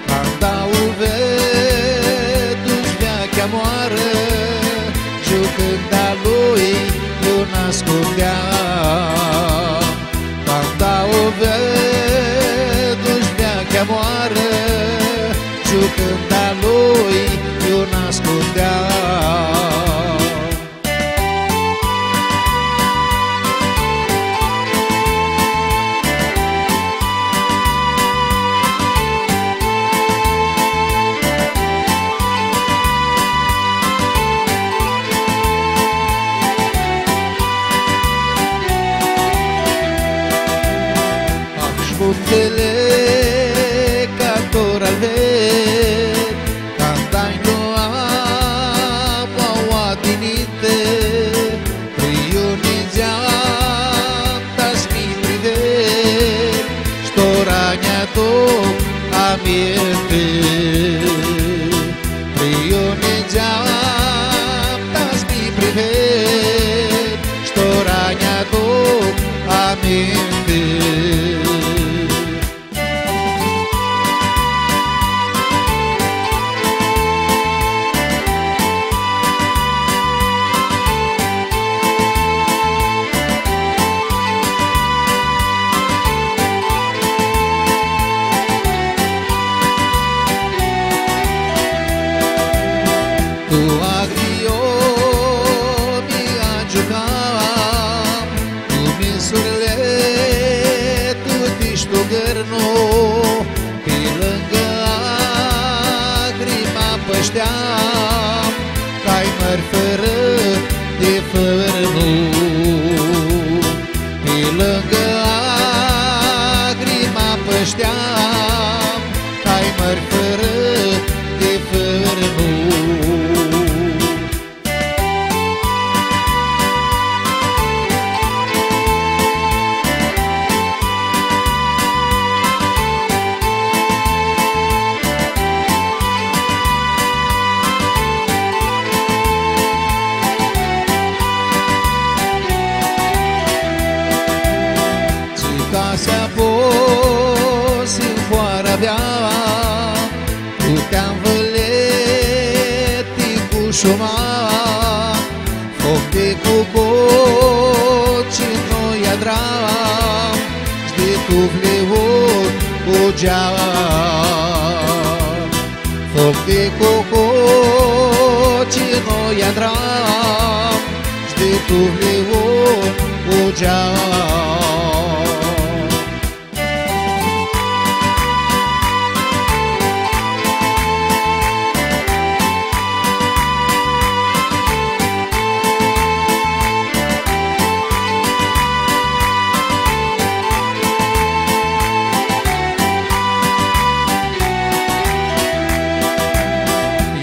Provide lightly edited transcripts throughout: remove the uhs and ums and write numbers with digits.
Canta o vedo-și veachea moară, jucând a lui eu n-ascundeam. Canta o vedo-și veachea moară, jucând a lui eu n-ascundeam. Muntele cantor al ver, cantando agua dinite, prionizzantas mi priver, storagnato ambiente, prionizzantas mi priver, storagnato ambiente. Tu agrio mi aggiucam, tu mi surle, tu ti sto gărno, pe lângă lagrima pășteam, cai mări fără de fărnu. Pe lângă lagrima pășteam, cai mări fără de fărnu. Se apos în foara avea, puteam văleti cu șoma, foc de cococi noi adram, și de tufleuri cu geam. Foc de cococi noi adram, și de tufleuri cu geam.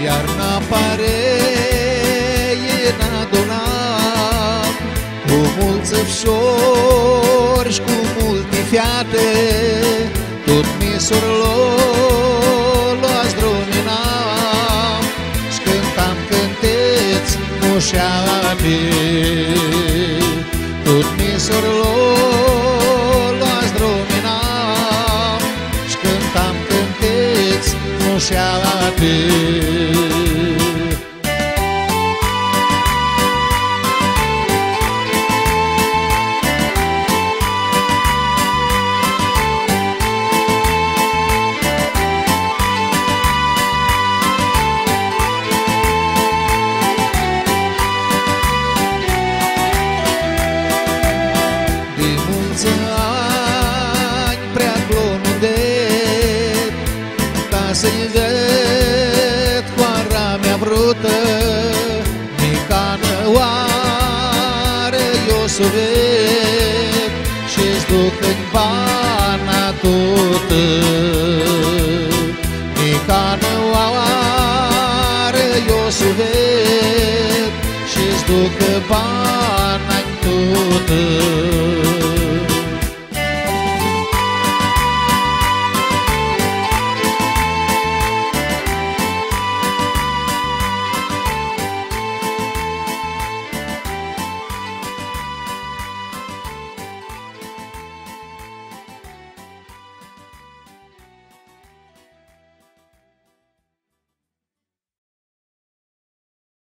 Iarna pare e n-adunat, cu mulți ăfșori și cu multe fiate, tot misurul luați druminam, și cântam cânteți moșate. Tot misurul luați druminam, și cântam cânteți moșate. Să-i ved coara mea brută, micană oară eu s-o ved, și-ți duc în pana totă. Micană oară eu s-o ved, și-ți duc în pana